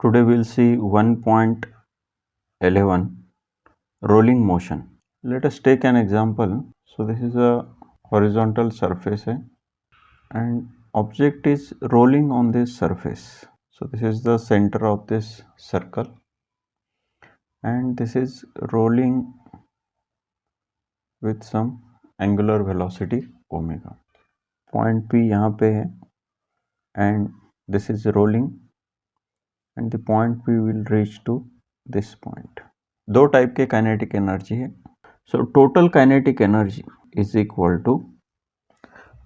Today we'll see 1.11 rolling motion. Let us take an example. So this is a horizontal surface and object is rolling on this surface. So this is the center of this circle and this is rolling with some angular velocity omega. Point P यहाँ पे है and this is rolling and the point P will reach to this point. दो type के kinetic energy है. So total kinetic energy is equal to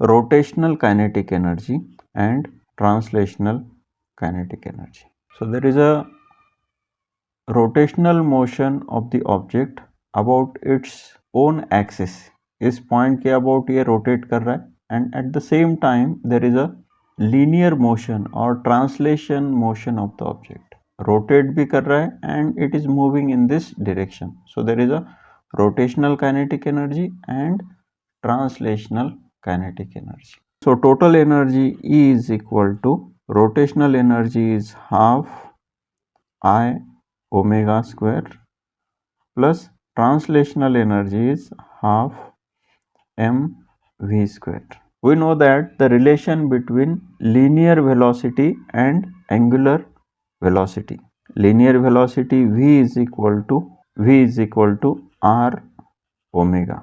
rotational kinetic energy and translational kinetic energy. So there is a rotational motion of the object about its own axis. इस point के about ये rotate कर रहा है and at the same time there is a linear motion or translation motion of the object. Rotate भी कर रहा है and it is moving in this direction. So there is a rotational kinetic energy and translational kinetic energy. So total energy E is equal to rotational energy is half I omega square plus translational energy is half m v square. We know that the relation between linear velocity and angular velocity. Linear velocity v is equal to r omega.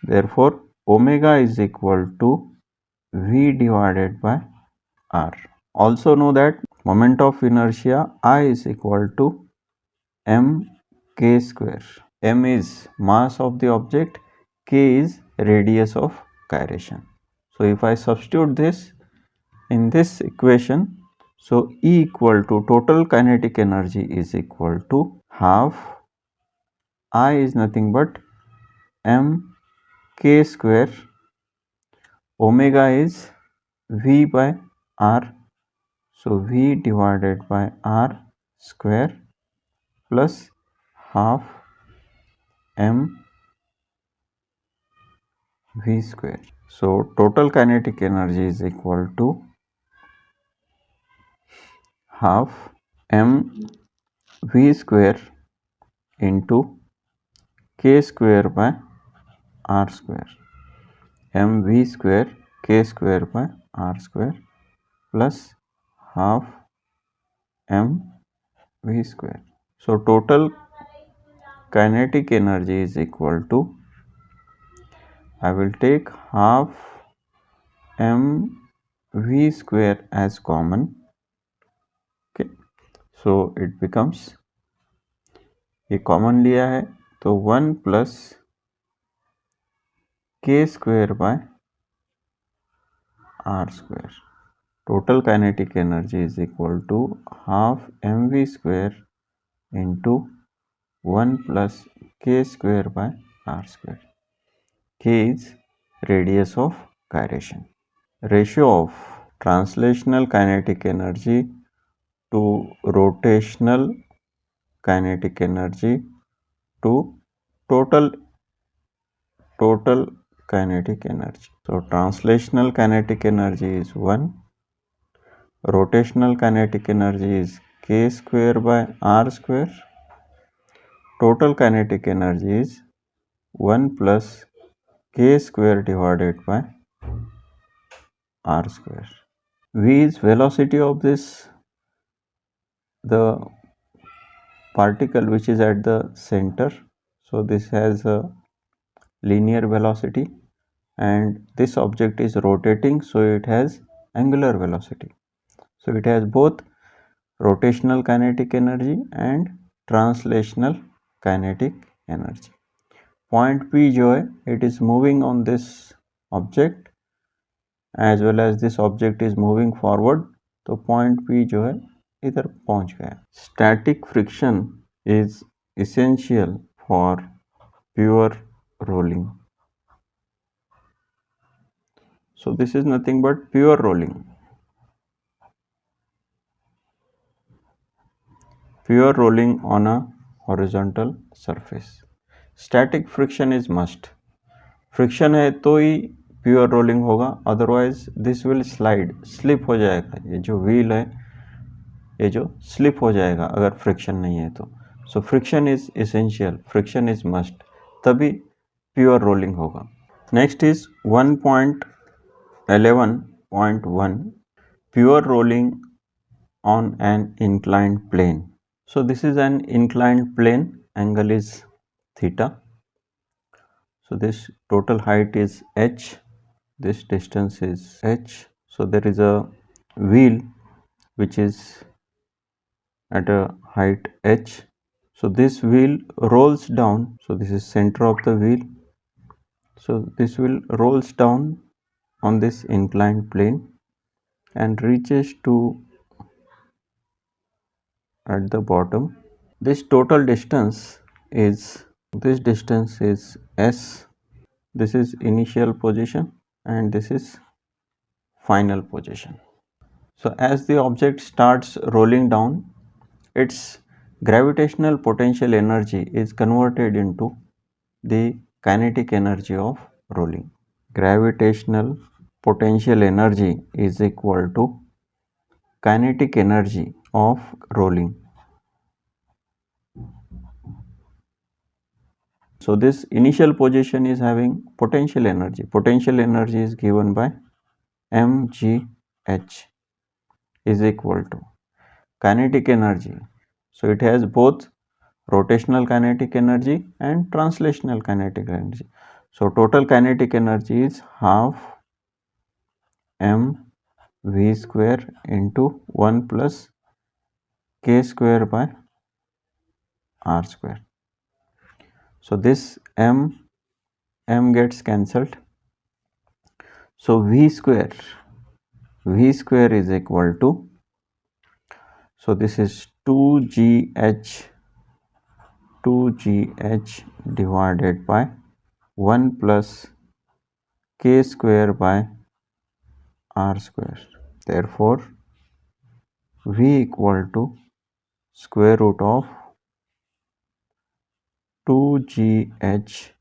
Therefore, omega is equal to v divided by r. Also know that moment of inertia I is equal to m k square. M is mass of the object, k is radius of gyration. So if I substitute this in this equation, so E equal to total kinetic energy is equal to half I is nothing but m k square, omega is v by r, so v divided by r square plus half m v square. So total kinetic energy is equal to half m v square into k square by r square. M v square k square by r square plus half m v square. So total kinetic energy is equal to, I will take half m v square as common. Okay, so it becomes, ये common लिया है तो 1 plus k square by r square. Total kinetic energy is equal to half mv square into 1 plus k square by r square. K is radius of gyration. Ratio of translational kinetic energy to rotational kinetic energy to total kinetic energy. So translational kinetic energy is 1, rotational kinetic energy is k square by r square, total kinetic energy is 1 plus k square divided by r square. V is velocity of this, the particle which is at the center. So this has a linear velocity and this object is rotating, so it has angular velocity. So it has both rotational kinetic energy and translational kinetic energy. Point P जो है, it is moving on this object as well as this object is moving forward, तो point P जो है इधर पहुंच गया. Static friction is essential for pure rolling. So this is nothing but pure rolling. Pure rolling on a horizontal surface. Static friction is must. Friction है तो ही pure rolling होगा, otherwise this will slide, slip हो जाएगा. ये जो wheel है ये जो स्लिप हो जाएगा अगर फ्रिक्शन नहीं है तो। So friction is essential, friction is must, तभी प्योर रोलिंग होगा। Next is 1.11.1 pure rolling on an inclined plane. So this is an inclined plane, angle is theta. So this total height is h, this distance is h. So there is a wheel which is at a height h. So this wheel rolls down. So this is center of the wheel. So this wheel rolls down on this inclined plane and reaches to at the bottom. This total distance is s. This is initial position and this is final position. So as the object starts rolling down, its gravitational potential energy is converted into the kinetic energy of rolling. Gravitational potential energy is equal to kinetic energy of rolling. So this initial position is having potential energy. Potential energy is given by mgh is equal to kinetic energy. So it has both rotational kinetic energy and translational kinetic energy. So total kinetic energy is half m v square into 1 plus k square by r square. So this m gets cancelled. So v square is equal to, so this is 2gh divided by 1 plus k square by r square. Therefore v equal to square root of 2gh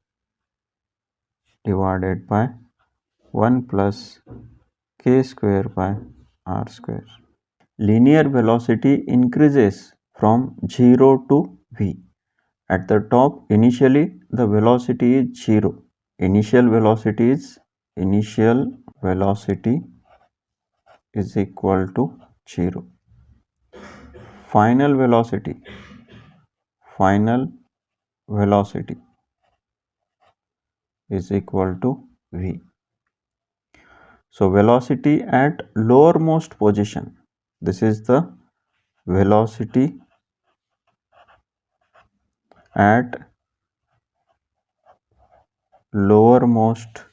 divided by 1 plus k square by r square. Linear velocity increases from 0 to v. At the top, initially the velocity is 0. Initial velocity is equal to 0. Final velocity is equal to v. So velocity at lowermost position, this is the velocity at lowermost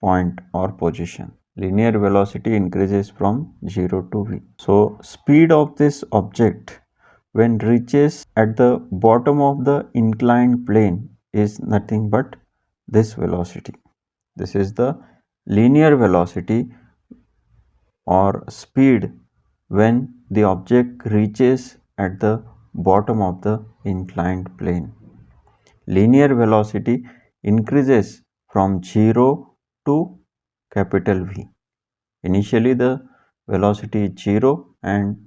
point or position. Linear velocity increases from 0 to v. So speed of this object when reaches at the bottom of the inclined plane is nothing but this velocity. This is the linear velocity or speed when the object reaches at the bottom of the inclined plane. Linear velocity increases from 0 to capital V. Initially the velocity is 0 and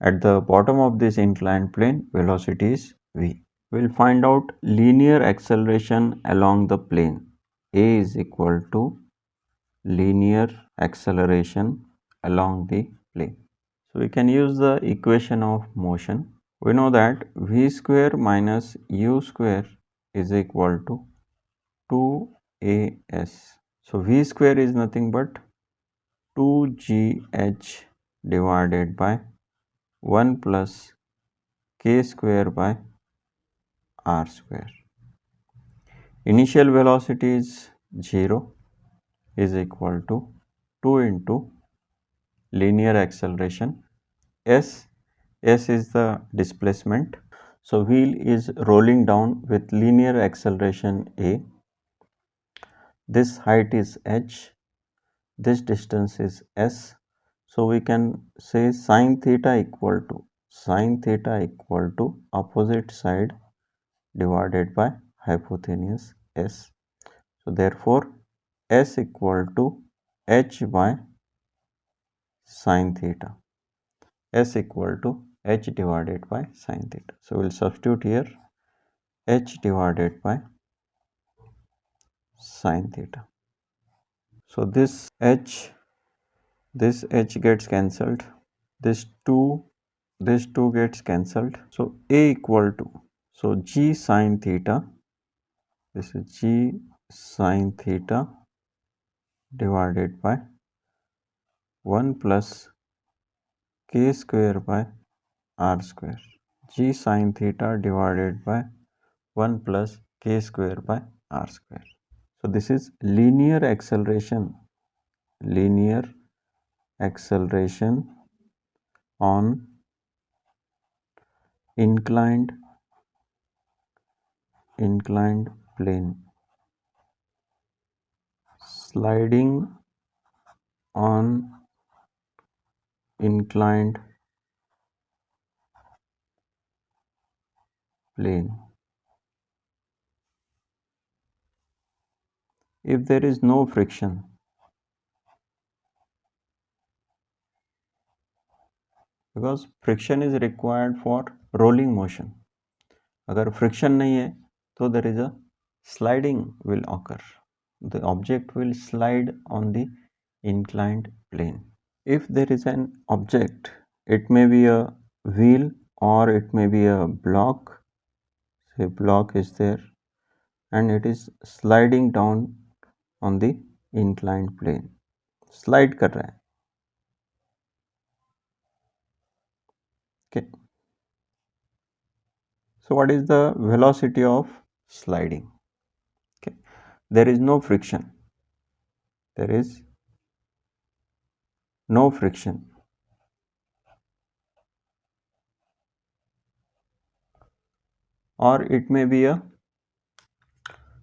at the bottom of this inclined plane velocity is v. We will find out linear acceleration along the plane. A is equal to linear acceleration along the plane. So we can use the equation of motion. We know that v square minus u square is equal to 2as. So v square is nothing but 2gh divided by 1 plus k square by r square. Initial velocity is 0 is equal to 2 into linear acceleration s. S is the displacement. So wheel is rolling down with linear acceleration a. This height is h. This distance is s. So we can say sine theta equal to opposite side divided by hypotenuse s. So therefore S equal to h by sine theta. S equal to h divided by sine theta. So we'll substitute here h divided by sine theta. So this h gets cancelled. This 2 gets cancelled. So a equal to, so g sine theta, this is g sine theta divided by 1 plus k square by r square. G sine theta divided by 1 plus k square by r square. So this is linear acceleration on inclined plane, sliding on inclined plane. If there is no friction, because friction is required for rolling motion. अगर friction नहीं है तो there is a sliding will occur. The object will slide on the inclined plane. If there is an object, it may be a wheel or it may be a block. Say block is there and it is sliding down on the inclined plane. Slide कर रहा है. Okay. So what is the velocity of sliding? Okay. There is no friction. There is no friction. Or it may be a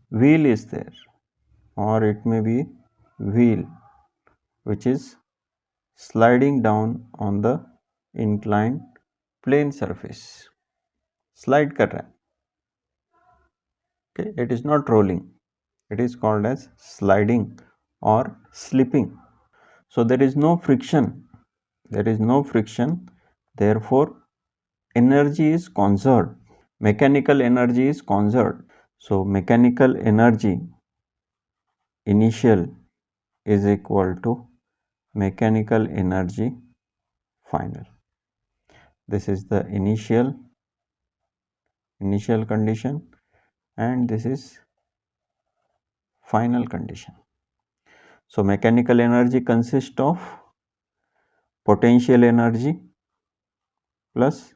wheel is there, or it may be wheel which is sliding down on the inclined plane surface. Slide कर रहा है. Okay, it is not rolling. It is called as sliding or slipping. So there is no friction. There is no friction. Therefore, energy is conserved. Mechanical energy is conserved. So mechanical energy initial is equal to mechanical energy final. This is the initial condition and this is final condition. So mechanical energy consists of potential energy plus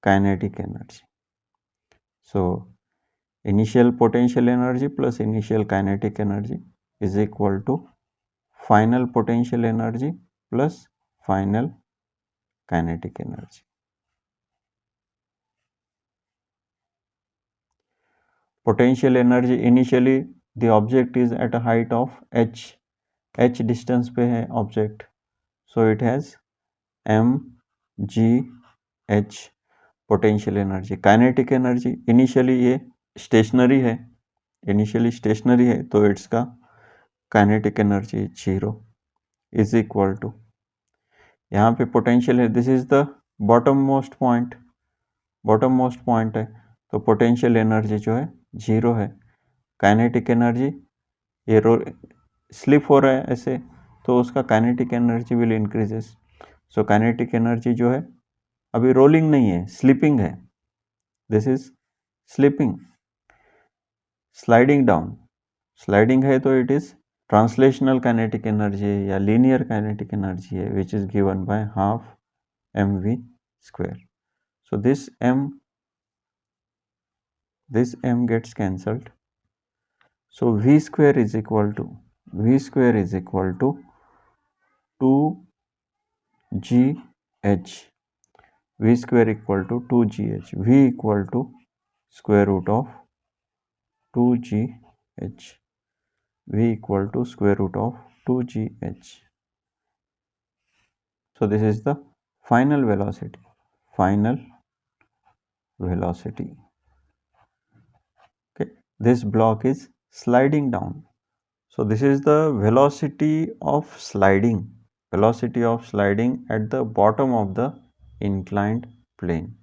kinetic energy. So initial potential energy plus initial kinetic energy is equal to final potential energy plus final kinetic energy. Potential energy, initially the object is at a height of h distance पे है object, so it has mgh potential energy. Kinetic energy, initially ये stationary है, तो इसका kinetic energy 0 is equal to, यहाँ पे potential है, this is the bottommost point है, तो potential energy जो है 0 है. Kinetic energy, ये स्लिप हो रहा है ऐसे, तो उसका kinetic energy will increases. So kinetic energy जो है अभी रोलिंग नहीं है, स्लिपिंग है. This is slipping, sliding down. Sliding है तो it is translational kinetic energy या लीनियर काइनेटिक एनर्जी है which is given by half mv square. So this m gets cancelled. So v square is equal to 2gh. V square equal to 2gh. V equal to square root of 2gh. V equal to square root of 2gh. So this is the final velocity. Okay. This block is sliding down. So this is the velocity of sliding at the bottom of the inclined plane.